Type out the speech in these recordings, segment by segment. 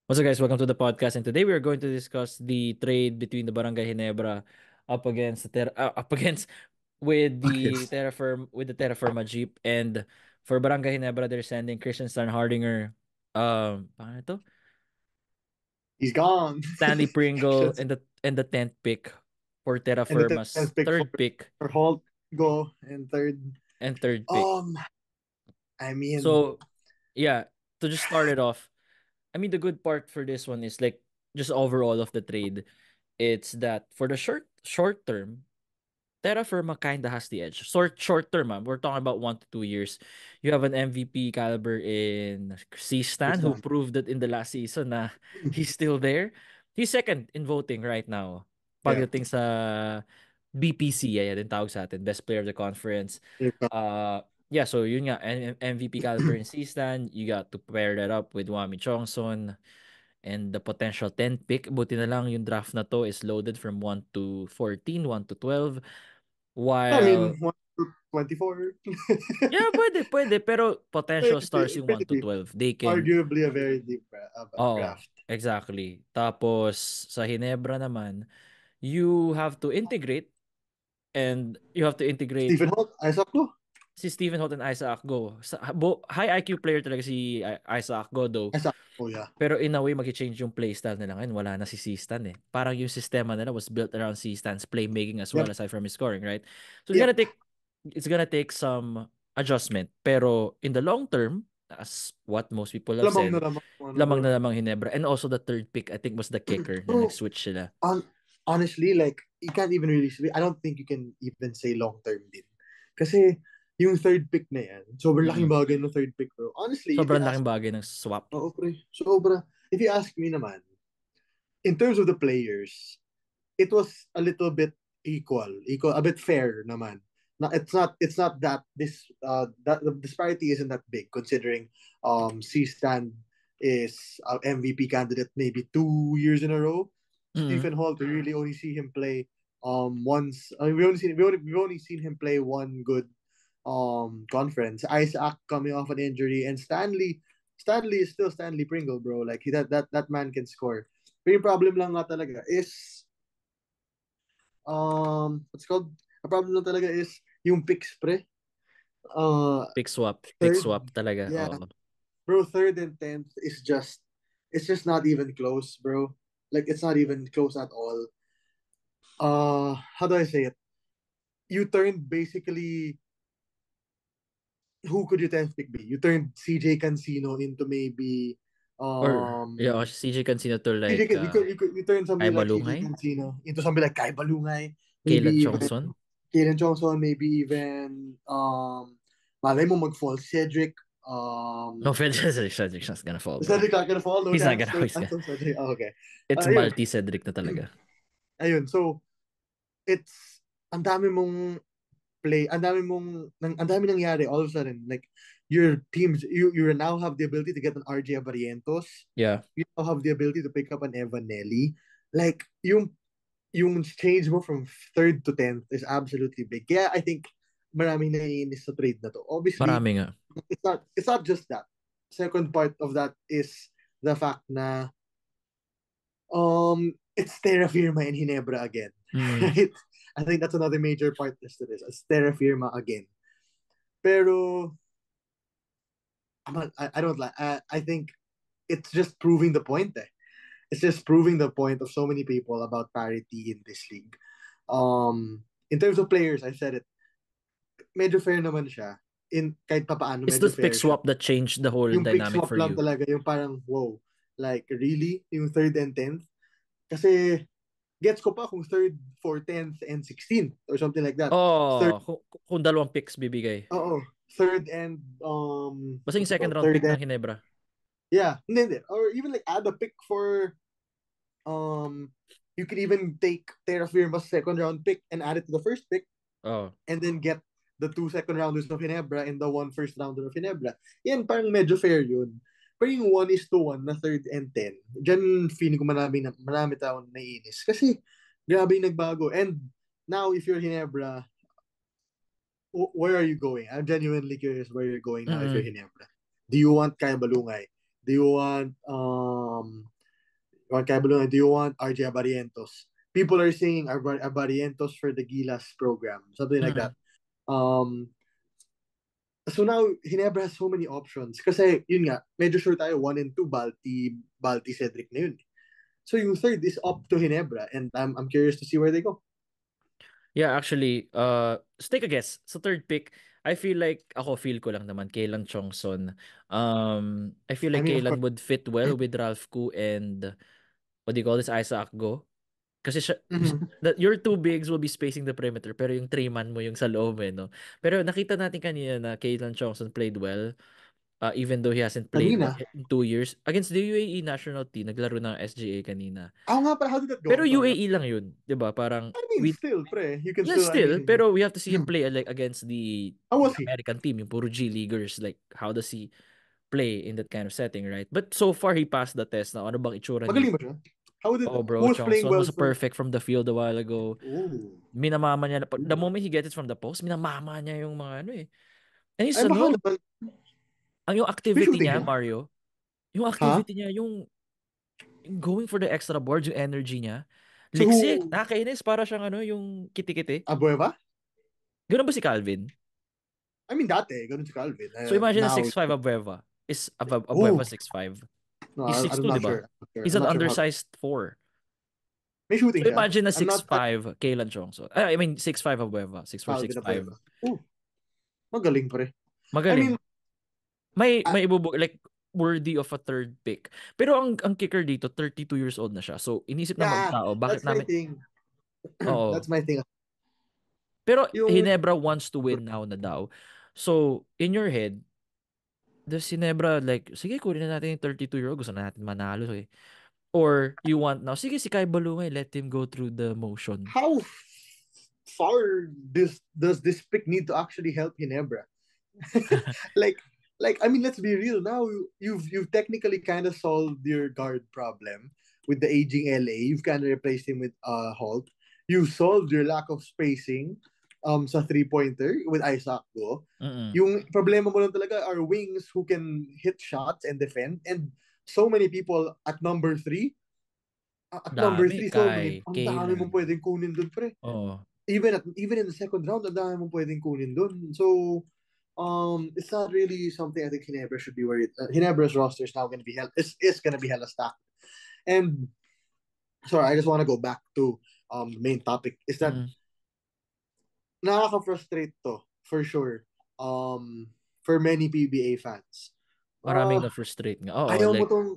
What's up, guys? Welcome to the podcast, and today we are going to discuss the trade between the Barangay Ginebra up against Yes. with the Terra Firma Jeep, and for Barangay Ginebra they're sending Christian Starnhardinger, paano to? He's gone. Stanley Pringle, Just- and the 10th pick for Terra and the Firma's 10th pick third pick for Holt, go, and third. and third pick. Um, I mean, So yeah, to just start it off, I mean the good part for this one is like just overall of the trade. It's that for the short term, Terra Firma kinda has the edge. Short term, we're talking about 1 to 2 years. You have an MVP caliber in C Stan who Tristan. proved that in the last season na he's still there. He's second in voting right now. Yeah. Pagdating sa BPC, yeah, din tawag sa atin, best player of the conference. Yeah, so yun nga, MVP caliber in C Stan. You got to pair that up with Wami Chongson and the potential 10th pick. Buti na lang yung draft na to is loaded from 1 to 14, 1 to 12. I mean, While, 1 to 24. yeah, pwede. Pero potential stars yung 1 Pretty to deep. 12. They can, Arguably a very deep oh, draft. exactly. Tapos, sa Hinebra naman, you have to integrate and you have to integrate Stephen Holt, Isaac Lo. si Stephen Holt and Isaac Go. High IQ player talaga si Isaac Go though. Isaac. Oh, yeah. Pero in a way, mag-change yung playstyle nila ngayon. Wala na si C-Stan eh. Parang yung sistema nila was built around C-Stan's playmaking as well, Yep. aside from his scoring, right? So Yep. it's gonna take some adjustment. Pero in the long term, as what most people have Lamang na said, lamang, lamang bro. na lamang Hinebra. And also the third pick, I think, was the kicker na Bro, nag-switch sila. honestly, like, you can't even really, I don't think you can even say long-term din. Kasi, yung third pick na yan, sobrang laking Mm. bagay ng third pick, bro. Honestly, if you Sobrang ask, laking bagay ng swap. oh, pre, sobra. If you ask me naman, in terms of the players, it was a little bit equal, a bit fair naman. It's not that that the disparity isn't that big considering C Stan is MVP candidate maybe 2 years in a row. Mm. Stephen Holt, we really only see him play once. I mean, we've only seen him play one good conference. Isaac coming off an injury, and Stanley is still Stanley Pringle, bro. Like that man can score. Pero yung problem lang nga talaga is what's it called? A problem lang talaga is yung picks, pre. Uh, Pick third, swap talaga. yeah, Oo. bro. Third and 10th is it's just not even close, bro. Like it's not even close at all. How do I say it? You turned basically who could your 10th pick be? You turned CJ Cancino into maybe Or, yeah, um CJ Cancino to CJ like you turn Kai somebody like CJ Balungay, Cancino into somebody like Kai Balungay, maybe Caleb even Chongson. Kalen Johnson, maybe even malay mo mag-fall Cedric. No, Cedric's gonna fall, bro. Cedric not gonna fall, no He's not chance, gonna. no He's chance gonna. on Cedric. Oh, okay. It's Ayun. multi Cedric na talaga. Ayun. So, it's ang dami mong ang dami ang dami nangyari all of a sudden. Like, your teams, you now have the ability to get an RJ Abarientos. Yeah. You now have the ability to pick up an Evan Nelly. Like, yung change mo from third to 10th is absolutely big. Kaya I think maraming naiinis sa trade na to. Obviously, Marami nga. it's not just that. Second part of that is the fact na it's Terra Firma in Hinebra again. Mm. Right? I think that's another major part to this. It's Terra Firma again. Pero I don't like I think it's just proving the point eh. It's just proving the point of so many people about parity in this league. In terms of players, I said it, medyo fair naman siya. Kahit papaano, It's the medyo pick fair siya. swap that changed the whole Yung pick dynamic swap for lang you. talaga, yung parang, wow, like, really? Yung third and 10th? Kasi, gets ko pa kung third, 4th, 10th, and 16th, or something like that. Third, Oh, kung dalawang picks bibigay. oo, third and, Basta yung what's it second called? round Third pick ng and, Ginebra. yeah, hindi. Or even like add a pick for, um, you could even take Terra Firma's second round pick and add it to the first pick, Oh. and then get the 2 second rounders of Ginebra and the 1 first rounder of Ginebra. Yan, parang medyo fair yun. Pero yung 1:1 na third and 10, dyan feeling ko marami taong naiinis. Kasi grabe yung nagbago. And now, if you're Ginebra, where are you going? I'm genuinely curious where you're going now if you're Mm. Ginebra. Do you want Kaya Balungay? Do you want want Kyle Balunga? Do you want RJ Abarientos? People are saying Abarientos for the Gilas program, something like Mm. that. So now, Ginebra has so many options. Kasi, yun nga, medyo sure tayo, 1 and 2, Balti, Cedric na yun. So yung third is up to Ginebra, and I'm curious to see where they go. Yeah, actually, let's take a guess. Sa third pick, I feel like, feel ko lang naman, Kaylan Chongson. I feel I like mean, of course. Kaylan would fit well with Ralph Koo and, what do you call this, Isaac Go. Kasi your two bigs will be spacing the perimeter, pero yung three-man mo yung sa loob no? Pero nakita natin kanina na Kaylan Chongson played well, even though he hasn't played Kanina. like in 2 years. Against the UAE national team, naglaro ng SGA kanina. Nga pala, how did that go? Pero I'm sorry. UAE lang yun, di ba? Parang, I mean, still, pre. You can yeah, still, I still, mean, pero we have to see him play like against how the was he? American team, yung puro G Leaguers. Like, how does he play in that kind of setting, right? But so far, he passed the test na ano bang itsura niya. Magaling ba siya? Oh, Who bro, was playing Chongson well was for, perfect from the field a while ago. ooh. Minamama niya, the moment he gets it from the post, minamama niya yung mga ano eh. And he's Ay, baka ano, naman, yung may activity shooting niya, siya? Mario, yung Ha? activity niya, yung going for the extra boards, yung energy niya. So Liksik, who, nakakainis, para siyang ano, yung kiti-kiti. Abueva? Ganun ba si Calvin? I mean, dati, ganun si Calvin. So imagine a Now, 6'5 Abueva. Is Abueva ooh, 6'5? no, He's I'm 6'2, di not ba? sure. I'm not sure. He's I'm an not sure how. undersized 4. May shooting So siya? imagine a I'm not, 6'5 Kaylan Chongson. I mean, 6'5 Abueva. 6'4, Calvin 6'5. Abueva. Ooh, magaling pa rin. I mean, Magaling. May ibubog, like, worthy of a third pick. Pero ang kicker dito, 32 years old na siya. So, inisip ng mga yeah, tao, bakit that's my namin, thing. oo. That's my thing. Pero Yung, Hinebra wants to win now na daw. So, in your head, does Hinebra like, sige, kunin na natin yung 32-year-old, gusto na natin manalo eh. Or you want now, sige, si Kai Balungay, let him go through the motion. how far does this pick need to actually help Ginebra? like I mean, let's be real now. You've technically kind of solved your guard problem with the aging LA. You've kind of replaced him with Holt. You've solved your lack of spacing sa three-pointer with Isaac Go. Mm-mm. Yung problema mo lang talaga are wings who can hit shots and defend, and so many people at number 3. At number Dami, 3, so many, Kai, ang dami Kaylan. mong pwedeng kunin doon, pre. Oo. Even in the second round, ang dami mong pwedeng kunin doon. So, it's not really something I think Ginebra should be worried. Ginebra's roster is now going to be is going to be hella stacked. And sorry, I just want to go back to the main topic. Is that Mm. nakaka-frustrate to for sure. For many PBA fans. Maraming Uh, na-frustrate nga. Oo, ayaw mo like, tong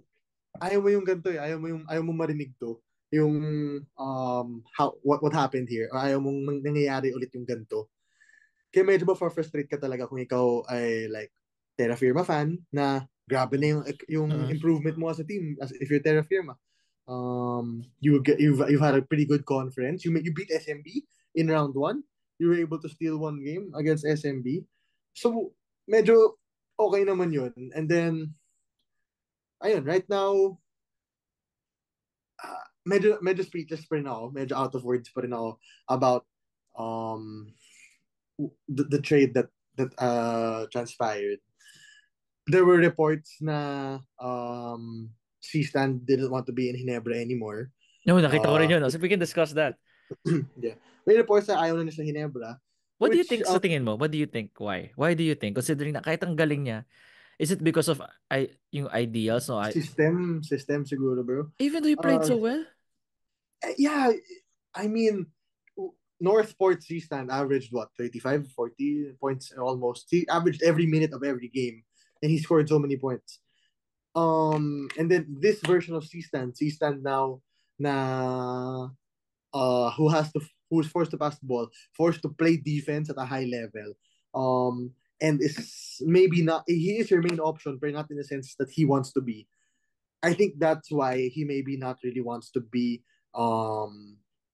ayaw mo yung ganito eh. Ayaw mo marinig to. Yung how what happened here. Or ayaw mong nangyayari ulit yung ganito. Kaya medyo ba frustrate ka talaga kung ikaw ay like Terra Firma fan na grabe na yung mm. improvement mo as a team as if you're Terra Firma. You've had a pretty good conference. You beat SMB in round 1. You were able to steal one game against SMB. So medyo okay naman yun. And then ayun, right now medyo speechless pa rin ako. Medyo out of words pa rin ako about um the trade that transpired. There were reports na C-Stan didn't want to be in Ginebra anymore. No, nakita ko rin Uh, yun. So we can discuss that. yeah. May reports na ayaw na niya sa Ginebra, What do you which think sa tingin mo? What do you think? Why? Why do you think? Considering na kahit ang galing niya, is it because of yung ideals? No, system siguro, bro. even though he played Uh, so well? yeah, I mean, Northport C-Stan averaged what, 35, 40 points almost. He averaged every minute of every game, and he scored so many points. And then this version of C-Stand now na who's forced to pass the ball, forced to play defense at a high level. And is maybe not he is your main option, but not in the sense that he wants to be. I think that's why he maybe not really wants to be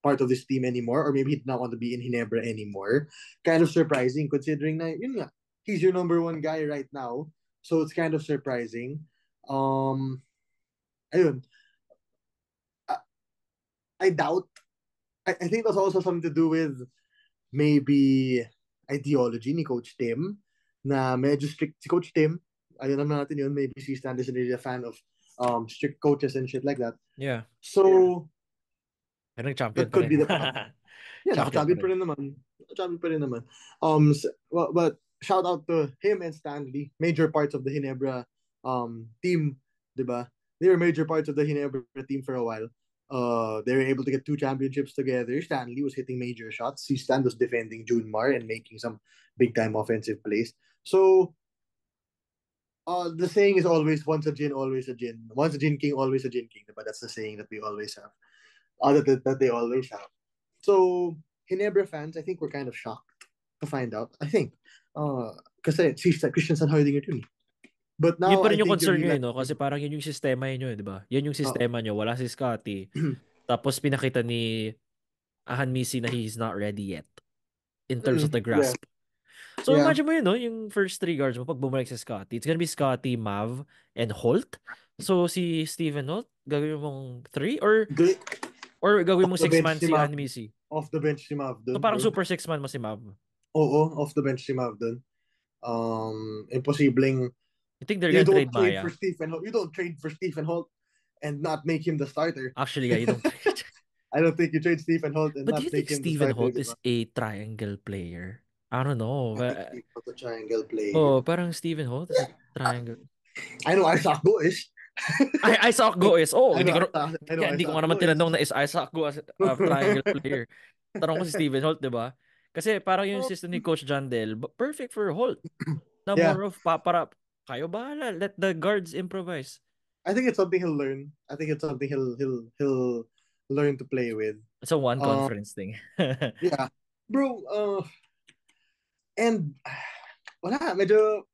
part of this team anymore, or maybe he did not want to be in Ginebra anymore. Kind of surprising considering na yun nga, he's your number one guy right now. So it's kind of surprising. Ayun. I, I doubt. I think that's also something to do with maybe ideology ni Coach Tim na medyo strict si Coach Tim. Ayun naman natin yun. Maybe si Stan isn't really a fan of strict coaches and shit like that. Yeah. So Pero champion that pa could rin. be the path. Yeah, Champion pa naka-champion pa rin. rin naman. Naka-champion pa rin naman. But shout out to him and Stanley, major parts of the Hinebra team, diba? They were major parts of the Hinebra team for a while. They were able to get 2 championships together. Stanley was hitting major shots. Stan was defending Junmar and making some big time offensive plays. So the saying is always once a Jin, always a Jin. Once a Jin King, always a Jin King. But that's the saying that we always have. That they always have. So Hinebra fans, I think, were kind of shocked to find out. I think. Kasi si Christian Sanhoidinger too. But Yun now pa I rin yung think you concern nyo realize, no? Kasi parang yun yung sistema nyo, di ba? Yan yung oh, sistema nyo. Wala si Scotty. Tapos pinakita ni Ahan Misi na he's not ready yet in terms of the yeah, grasp. So yeah. imagine mo yun, no? Yung first 3 guards mo pag bumalik si Scotty. It's gonna be Scotty, Mav, and Holt. So si Steven Holt, gagawin mong 3 Great. or gagawin Off mong the 6 bench man si si Mav. Ahan Misi. Off the bench si Mav So dun, parang bro. super 6 man mo si Mav. Oo, off the bench si Mav dun. Imposibleng You think they're you gonna don't trade trade for Maya? Stephen Holt. You don't trade for Stephen Holt and not make him the starter. Actually, yeah, you don't trade. I don't think you trade Stephen Holt and But do not you make think him the Steven starter, Holt di is ba? a triangle player? I don't know. I think he was a triangle Oh, player. parang Steven Holt is a triangle. I know Isaac Go is. Ay, Isaac Go is. Oh, I know kaya hindi ko Isaac nga naman Go is. tinanong na is Isaac Go as a triangle player. Tanong ko si Steven Holt, 'di ba? Kasi parang yung system ni Coach John Del, perfect for Holt. Na Yeah, more of para kayo bahala, let the guards improvise. I think it's something he'll learn. I think it's something he'll learn to play with. It's a one Um, conference thing. yeah, bro. And wala, medyo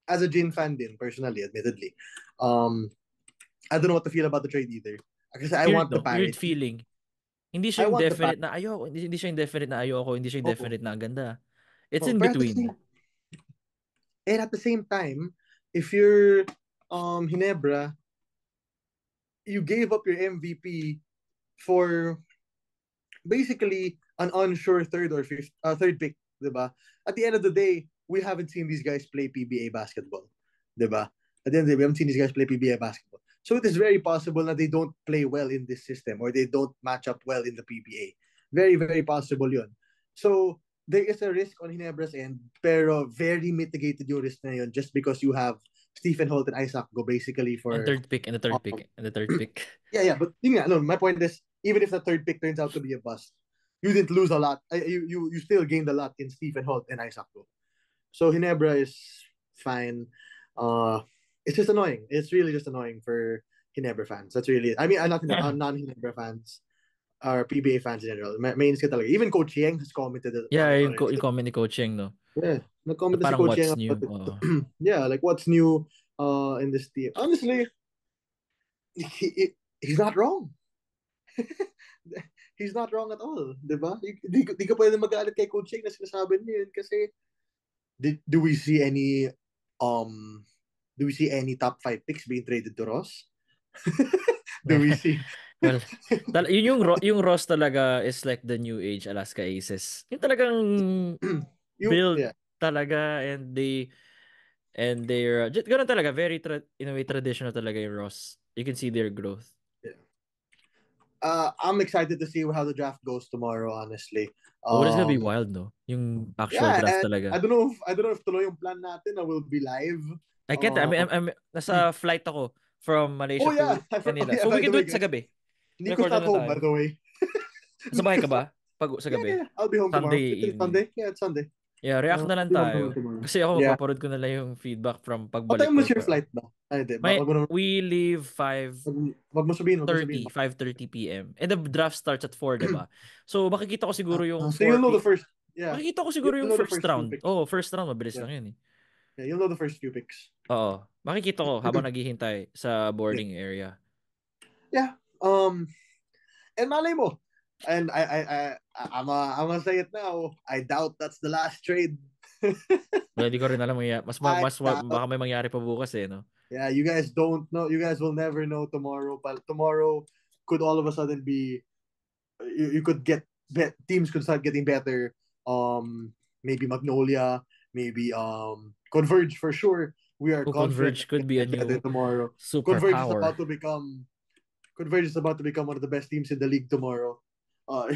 as a Jin fan din personally, admittedly. I don't know what to feel about the trade either. Because I Weird, want the no? Weird parity. feeling. Hindi siya I yung want the definite parity. na ayoko, hindi siya yung definite na ayoko, hindi siya yung Oh, definite na ang ganda. It's oh, in pero between. at the same time, if you're Hinebra, you gave up your MVP for basically an unsure third pick, diba? At the end of the day, we haven't seen these guys play PBA basketball, diba? At the end of the day, we haven't seen these guys play PBA basketball. So it is very possible that they don't play well in this system or they don't match up well in the PBA. Very, very possible yun. So there is a risk on Hinebra's end, pero very mitigated yung risk na yun just because you have Stephen Holt and Isaac go basically And for third pick, and the third um, pick, and the third pick. yeah, but yun nga, no, my point is, even if the third pick turns out to be a bust, you didn't lose a lot. You still gained a lot in Stephen Holt and Isaac Go. So Hinebra is fine. It's just annoying. It's really just annoying for Hinebra fans. That's really, I mean, not non-Hinebra fans or PBA fans in general. Mainis ka talaga. Even Coach Yang has commented Yeah, on it yung already. comment ni Coaching, no? Yeah, Na nag-comment na si parang Coach what's Yang new. about it. Yeah, like what's new in this team. Honestly, he's not wrong. He's not wrong at all, di ba? Di ka pwede magalit kay Coach Yang na sinasabi niya yun kasi do we see any um top 5 picks being traded to Ross? Do we see? Well, yung Ross talaga is like the new age Alaska Aces. Yung talagang build Yeah. talaga and they're ganun talaga very in a way traditional talaga yung Ross. You can see their growth. Yeah. I'm excited to see how the draft goes tomorrow, honestly. Oh, it's gonna be wild, no? Yung actual Yeah, draft and talaga. I don't know if tuloy yung plan natin na will be live. I can't. I'm nasa flight ako from Malaysia Oh yeah, to Manila. yeah, So we by can the do way, it sa guys, gabi. Nico's Record not na home, by tayo. the way. Sa bahay ka ba? Pag sa gabi? Yeah, I'll be home tomorrow. Sunday It's evening. Sunday? Yeah, it's Sunday. Yeah, react na I'll lang be home tomorrow. tayo. Kasi ako Yeah. mapapanood ko na lang yung feedback from What pagbalik time was ko. your flight ba? Ay, di. May, Wag mo naman. we leave 5:30 Wag mo sabihin, wag mo sabihin. 5:30 p.m. And the draft starts at 4, diba? So makikita ko siguro yung So you'll 4 know the p. first, yeah. Makikita ko siguro You'll yung know the first first few round. picks. Oh, first round mabilis Yeah. lang yun eh. Yeah, you'll know the first few picks. Oo. Makikita ko habang naghihintay sa boarding area. Yeah. And malay mo. And I'm gonna say it now. I doubt that's the last trade. Well, di ko rin alam baka may mangyari pa bukas eh, no? Yeah, you guys don't know. You guys will never know tomorrow. But tomorrow could all of a sudden be. You could get teams could start getting better. Maybe Magnolia, maybe Converge for sure. we are Who confident Converge that could we be a can get new it tomorrow. Converge is superpower. about to become Converge is about to become one of the best teams in the league tomorrow. Uh,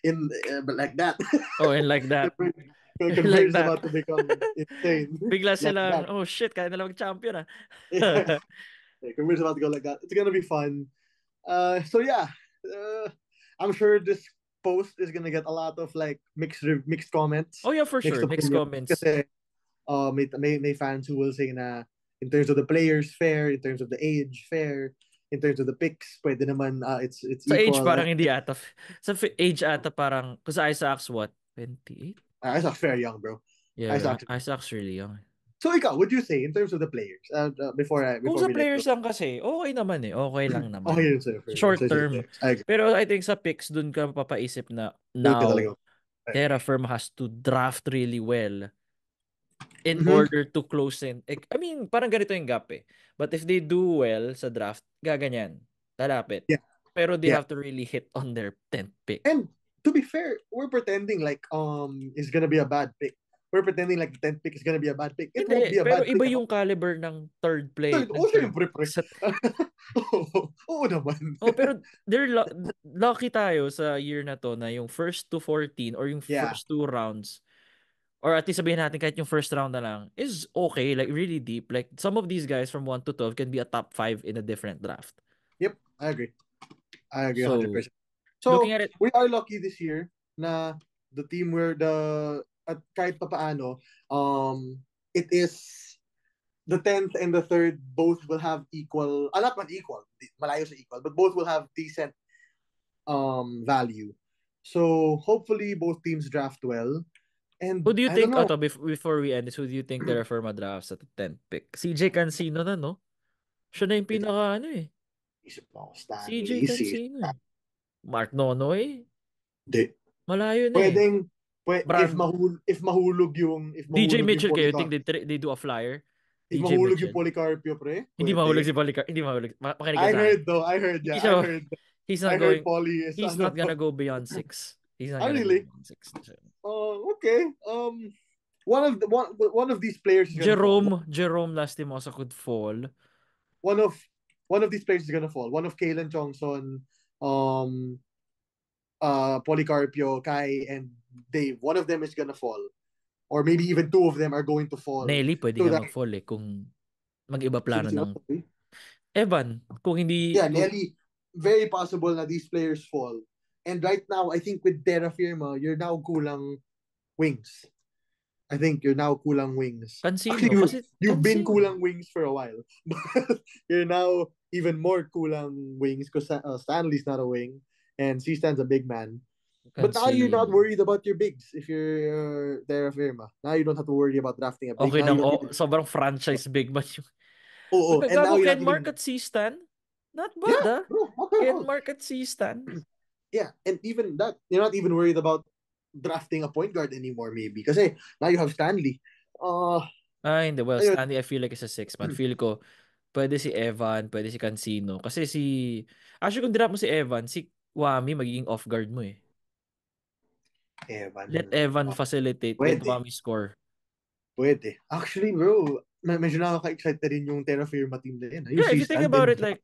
in but like that, Oh, and like that. Converge Like is that. about to become insane. Bigla Like silang, that. oh shit, kaya na lang champion ah. Yeah, Converge is about to go like that. It's gonna be fun. So yeah, uh, I'm sure this post is gonna get a lot of like mixed comments, Oh yeah, for mixed sure. Mixed opinions. comments. Kasi may fans who will say na in terms of the players fair, in terms of the age fair, in terms of the picks, pwede naman it's Sa age equal. parang hindi ata. Sa age ata parang, kasi Isaac's what? 28? Isaac's very young, bro. Yeah, Isaac. Isaac's really young. So ikaw, would you say in terms of the players? Kung Before sa we let go. players lang kasi, okay naman eh. Okay lang Okay naman. yun sa'yo Short sa term. players. I agree. Pero I think sa picks, dun ka mapapaisip na Doon ka talaga. now, I Terra agree. Firma has to draft really well in Mm-hmm. order to close in. I mean, parang ganito yung gap eh. But if they do well sa draft, gaganyan. Lalapit. Yeah, Pero they yeah. have to really hit on their 10th pick. And to be fair, we're pretending like it's gonna be a bad pick. We're pretending like the 10th pick is gonna be a bad pick. It won't Hindi, be a pero bad pick iba at all. yung caliber ng third play, Third, ng third syempre, pre. sa Oo naman. Oh, pero lucky tayo sa year na to na yung first to 14 or yung Yeah. first two rounds or at least sabihin natin kahit yung first round na lang is okay, like really deep. Like some of these guys from 1 to 12 can be a top 5 in a different draft. Yep, I agree. I agree So, 100%. looking So, at it, we are lucky this year na the team where at kahit papaano, it is the 10th and the 3rd both will have equal, not man equal, malayo sa equal, but both will have decent value. So, hopefully both teams draft well. who And do you I don't think, know, before we end this, who do you think Terra Firma drafts at the 10th pick? CJ Cancino na, no? Siya na yung pinaka, ano eh. isip mo, CJ Stanley, si Cancino eh. Mark Nonoy, Di. malayo na eh. Pwedeng, Brand, if DJ mahulog yung Mitchell, kayo think Policarpio, they do a flyer? if DJ mahulog yung Mitchell. Policarpio, pre, Hindi mahulog si pwede. Policar. Hindi mahulog. Makinig ka I sa akin. heard though, I heard Hindi ya, siya, he's not I heard going, Poly is he's ano not to. gonna go beyond 6. He's not Ah, gonna go really? beyond 6. Okay. One of these players is gonna fall. Jerome Lastimosa could fall. One of one of these players is gonna fall. One of Kalen Chongson, um, Policarpio, Kai, and Dave. One of them is gonna fall, or maybe even two of them are going to fall. Nelly, pwede So nga that mag-fall eh kung mag-iba plano sino ng sorry? Evan. Kung hindi, Yeah, Nelly. Very possible that these players fall. And right now, I think with Terra Firma, you're now kulang wings. I think you're now kulang wings. Cancino. Actually, Kasi you've been Cancino. kulang wings for a while. But you're now even more kulang wings because Stanley's not a wing and C-Stan's a big man. But now you're not Cancino. worried about your bigs if you're Terra Firma. Now you don't have to worry about drafting a big. Okay Now you nang, don't even... sobrang franchise big man yung... Oh, and now Gago, you're Ken not Mark even... at C-Stan? Not bad Yeah, ah. bro, not bad at Ken all. Mark at C-Stan? Yeah, and even that, you're not even worried about drafting a point guard anymore, maybe. Because now you have Stanley. Hindi. Well, Ayun. Stanley, I feel like is a 6-man. Feel ko, pwede si Evan, pwede si Cancino. Kasi actually kung drop mo si Evan, si Wami magiging off guard mo eh. Evan. Let Evan facilitate, let Pwede. Wami score. Pwede. Actually, bro, medyo nakaka-excite na rin yung Terra Firma team na yun. Yung Yeah, if you think C-Stand about din. it, like,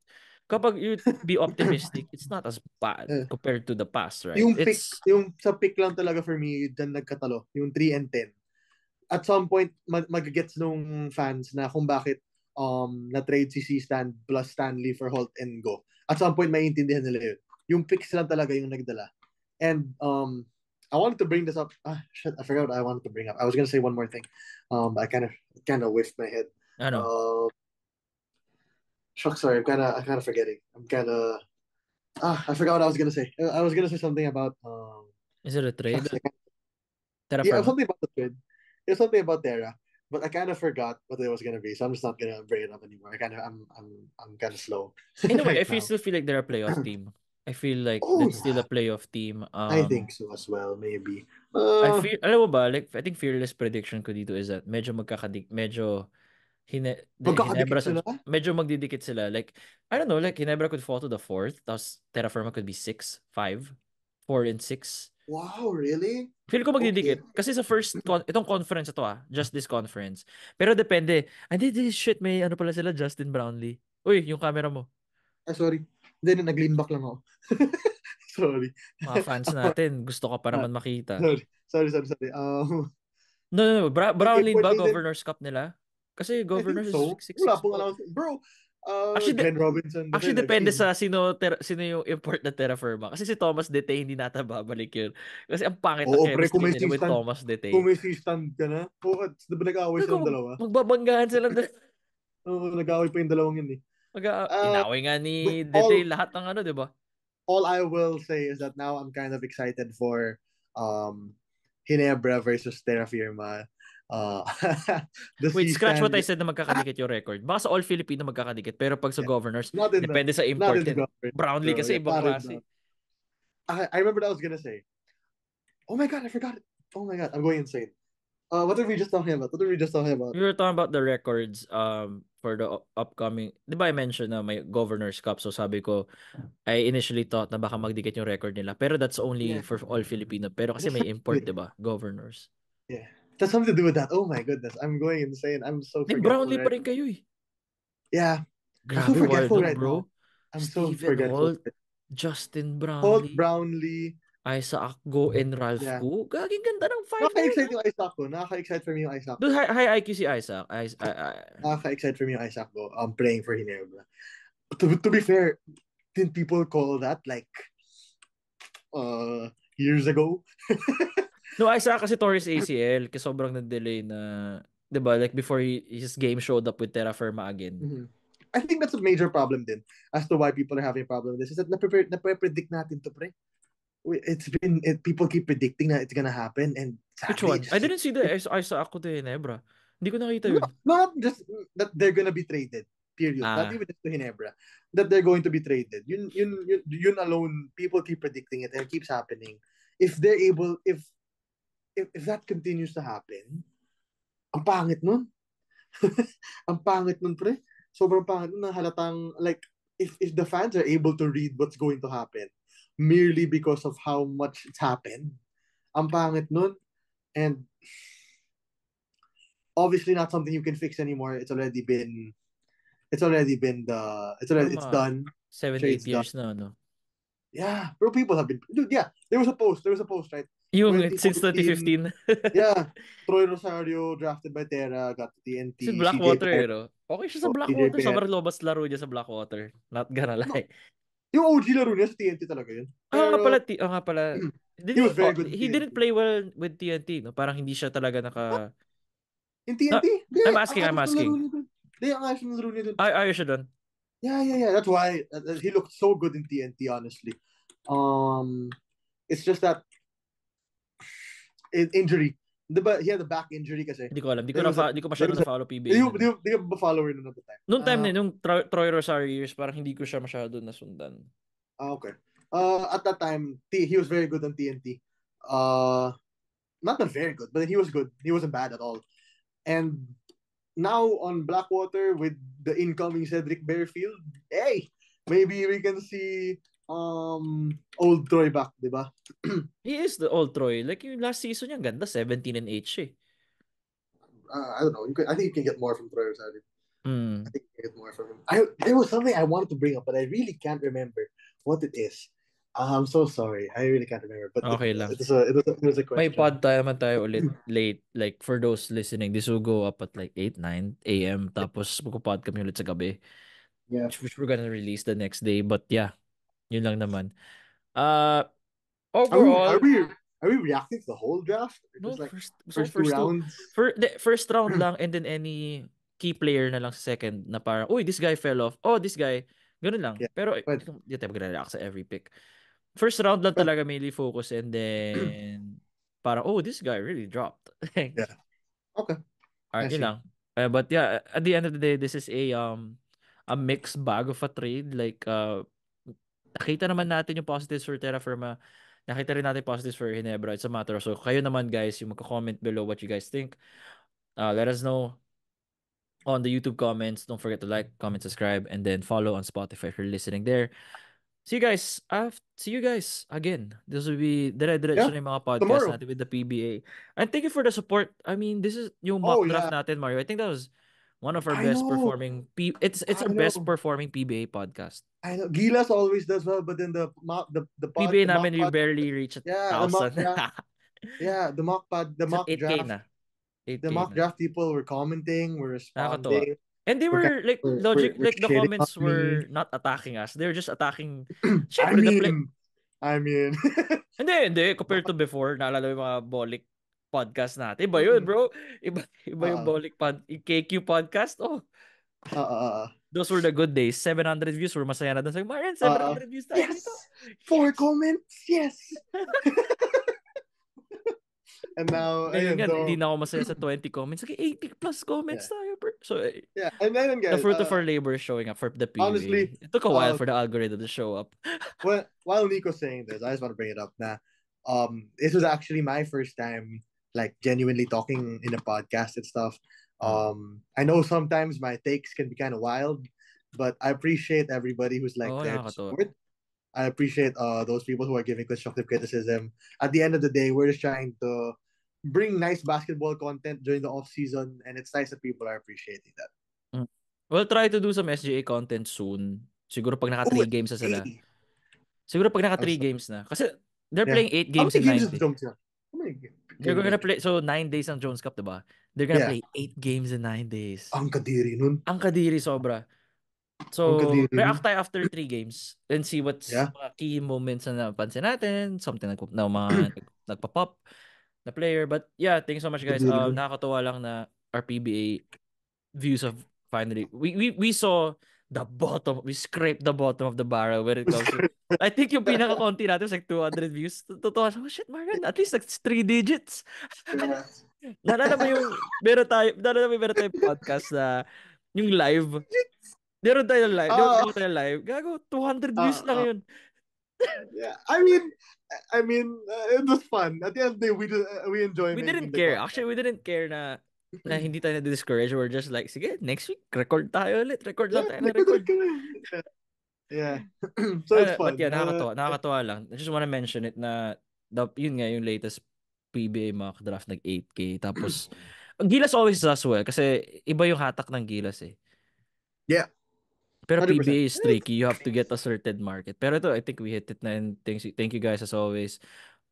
kapag you be optimistic, it's not as bad Uh, compared to the past, right? yung sa pick lang talaga for me, dyan nagkatalo. Yung 3 and 10. At some point, mag-gets nung fans na kung bakit na-trade si C-Stand plus Stanley for Holt and Go. At some point, maiintindihan nila yun. Yung picks lang talaga yung nagdala. And I wanted to bring this up. Shit, I forgot what I wanted to bring up. I was gonna say one more thing. But I kind of whiffed my head. Ano? Shucks, sorry. I'm kind of forgetting. I forgot what I was gonna say. I was gonna say something about Is it a trade? shucks. Terra Yeah, Firma? something about the trade. It was something about Terra, but I kind of forgot what it was gonna be, so I'm just not gonna bring it up anymore. I'm kind of slow Anyway, right I now. still feel like they're a playoff team. I feel like Oh that's still yeah, a playoff team. I think so as well. Maybe. I feel, alam mo ba, like, I think fearless prediction ko dito is that medyo Magkakadikit Hinebra sila. medyo magdidikit sila. Like, I don't know, like, Hinebra could fall to the 4th, tapos Terra Firma could be 6, 5. 4 and 6. Wow, really? Feel ko Okay. magdidikit. Kasi sa itong conference na to just this conference. Pero depende. Hindi, this shit, may ano pala sila, Justin Brownlee. Uy, yung camera mo. Sorry. Hindi, nag-lean back lang ako. Sorry. Mga fans natin, gusto ka pa Ah, naman makita. sorry. No, no, no. Brownlee Import ba, din. Governor's Cup nila? Kasi I think Governors is so. Wala 6-6 pong po. announcement. Bro, Actually, Glenn Robinson, the actually, Taylor depende Finn. sa sino yung import na Terra Firma. Kasi si Thomas Dete, hindi nata babalik yun. Kasi ang pangit ng Oo, pre, chemistry nila with Thomas kung Dete. may C-stand ka na, oo, di ba nag-aaway Pero kung silang dalawa? magbabanggahan sila, Oo, nag-aaway pa yung dalawang yun eh. Uh, inaway nga but ni Dete lahat ng ano, di ba? all I will say is that now I'm kind of excited for um Hinebra versus Terra Firma. Uh, the Wait, scratch what C-stand, I said na magkakadikit yung record. Baka sa All Filipino magkakadikit, pero pag sa yeah, Governors, not in the depende sa not import in the yan. government, Brownlee bro. kasi Yeah, ibang not in the. klase. I remember what I was gonna say. Oh my god, I forgot it. Oh my god, I'm going insane. What were we just talking about? What were we just talking about? We were talking about the records for the upcoming. Di ba I mentioned na may Governors Cup? So sabi ko, I initially thought na baka magdikit yung record nila. Pero that's only Yeah, for all Filipino. Pero kasi that's may something import, to di ba? Governors. yeah, that's something to do with that. Oh my goodness, I'm going insane. I'm so May forgetful Brownlee pa right. rin kayo eh. Yeah, I'm so Grabe, wild forgetful nun, right now. bro. I'm so Stephen forgetful. Holt, Justin Holt Brownlee, Brownlee. Isaac Go, and Ralph Yeah. Gu. Gaging ganda ng five na yun, Nakaka-excite ah. yung Isaac ko. Nakaka-excite for me yung Isaac Dude, ko. high IQ si Isaac. Nakaka-excite for me yung Isaac ko. I'm praying for Hinebra. To be fair, didn't people call that like years ago? No, Isaac kasi tore his ACL kasi sobrang na-delay na, 'di ba? Like before his game showed up with Terra Firma again. Mhm. I think that's a major problem din as to why people are having a problem with this is that na-predict natin to pre. People keep predicting that it's gonna happen and Which sadly one? I didn't see the it Isaac ko to Ginebra. Hindi ko nakita no, yun. not just that they're gonna be traded. Period. Not Ah, even just to Hinebra. That they're going to be traded. Yun alone, people keep predicting it and it keeps happening. If they're able, if that continues to happen, ang pangit nun. Ang pangit nun, pre. Sobrang pangit nun na halatang, like, if the fans are able to read what's going to happen merely because of how much it's happened, ang pangit nun. And obviously not something you can fix anymore. pero It's done. 7, 8 Trade's done. years na, no? Yeah, bro, people have been dude, yeah. There was a post, right? Yung since 2014, 2015. yeah. Troy Rosario drafted by Terra, got to Si TNT, CJ Blackwater, Perez, no? Okay siya sa CJ Blackwater. Perez. Sobrang lobas laro niya sa Blackwater. Not gonna No, lie. yung OG laro niya sa TNT talaga yun. Nga pala, Pero nga pala. he was very good in He didn't TNT. play well with TNT, no? Parang hindi siya talaga naka... In No, TNT? Hindi, I'm ang asking, I'm ayos ng laro asking. niya dun. Hindi, ang ayos ng laro niya dun. Ayos siya doon. Yeah. That's why he looked so good in TNT, honestly. It's just that injury. Diba, he had a back injury kasi. Hindi ko alam. There was a, Hindi ko there masyado was a, na-follow PBA di, nun. di, di ka ba follower nun at the time? Noong time na, nung Troy Rosario years, parang hindi ko siya masyado nasundan. Okay. At that time, he was very good on TNT. Not that very good, but he was good. He wasn't bad at all. And now on Blackwater with the incoming Cedric Bearfield, hey, maybe we can see old Troy back, di ba? He is the old Troy. Like yung last season niya, ganda. 17 and 8 siya. I don't know. I think you can get more from Troy Rosario. I Mm. think you can get more from him. There was something I wanted to bring up, but I really can't remember what it is. I'm so sorry. I really can't remember. But Okay lang. it was a May question. pod tayo naman tayo ulit late. Like, for those listening, this will go up at like 8, 9 a.m. Tapos, magpo-pod kami ulit sa gabi. Yeah. Which we're gonna release the next day. But yeah, yun lang naman. Uh, Are we are overall, we are we reacting to the whole draft? Or no, just like so first two first two, rounds? first round lang and then any key player na lang sa second na parang, uy, this guy fell off. Oh, this guy. Ganun lang. Yeah. Pero, But hindi tayo magre-react sa every pick. First round lang but talaga mainly focus and then parang, oh, this guy really dropped. yeah. Okay. I Alright, yun see. lang. But yeah, at the end of the day, this is a mixed bag of a trade. Like, nakita naman natin yung positives for Terra Firma. Nakita rin natin positives for Hinebra. It's a matter. So, kayo naman guys, yung magko-comment below what you guys think. Let us know on the YouTube comments. Don't forget to like, comment, subscribe, and then follow on Spotify if you're listening there. See you guys again. This will be dire-diretso Yeah, na yung mga podcast tomorrow. natin with the PBA. And thank you for the support. I mean, this is yung Oh mock draft yeah, natin, Mario. I think that was one of our I best know, performing it's I our best know, performing PBA podcast. I know. Gilas always does well, but then PBA the mock namin we pod, barely reach a yeah, the mock thousand. draft, yeah, the It's at mock 8K draft, na. the 8K mock na. draft people were commenting, were Nakakatuwa. responding, And they were like we're like the shitting on comments me. were not attacking us. They were just attacking I syempre the play. mean, I mean, Hindi. Compared to before, naalala mo yung mga Bolik podcast natin. Iba yun, bro. Iba yung uh, yung KQ podcast. Oh, uh, those were the good days. 700 views. We're masaya na doon. Sabi, Marian, uh, 700 views tayo dito. yes, four Yes! comments, yes. And now, Ngayon ayun, nga, hindi so na ako masaya sa 20 comments. Like, 80 plus comments yeah, tayo, bro. So, yeah, and then the guys, fruit of our labor is showing up for the honestly, PBA. It took a while for the algorithm to show up. while Nico's saying this, I just want to bring it up. Now, this was actually my first time, like genuinely talking in a podcast and stuff. I know sometimes my takes can be kind of wild, but I appreciate everybody who's like Oo, there to nakakatawa. support. I appreciate those people who are giving constructive criticism. At the end of the day, we're just trying to bring nice basketball content during the off season, and it's nice that people are appreciating that. Mm. We'll try to do some SGA content soon. Siguro pag naka Oh, 3 games na sila. hey, Siguro pag naka I'm 3 sorry. games na. Kasi they're Yeah, playing 8 how games many in games 9 is the days. Jones? How many They're games gonna is play, so 9 days ang Jones Cup, diba? They're gonna Yeah, play 8 games in 9 days. ang kadiri nun. Ang kadiri sobra. Ang So, kadiri nun. react tayo after 3 games and see what's Yeah. mga key moments na napansin natin, something na mga nagpa-pop na player. But yeah, thanks so much guys. Kadiri nun. Nakakatuwa lang na our PBA views of finally we saw the bottom, we scraped the bottom of the barrel when it comes to, I think yung pinaka-konti natin was like 200 views. Totoo, oh shit, Marian, at least like 3 digits. Yeah. Naalala mo yung meron tayong podcast na yung live. Meron tayo live. uh, Meron tayo live. Gago, 200 views uh, lang uh, yun. yeah. I mean, it was fun. At the end of the day, we enjoy We making didn't the care. content. Actually, we didn't care na hindi tayo na-discourage. We're just like, sige, next week, record tayo ulit. Record lang Yeah, tayo ng record. yeah. So it's But fun. yeah, nakakatawa lang. I just wanna mention it na yun nga yung latest PBA mock draft nag 8K. Tapos Gilas always does well kasi iba yung hatak ng Gilas eh. Yeah, Pero 100%. PBA is tricky. You have to get a certain market. Pero ito, I think we hit it na, and thank you guys as always.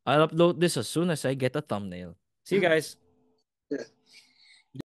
I'll upload this as soon as I get a thumbnail. See you guys. Yeah.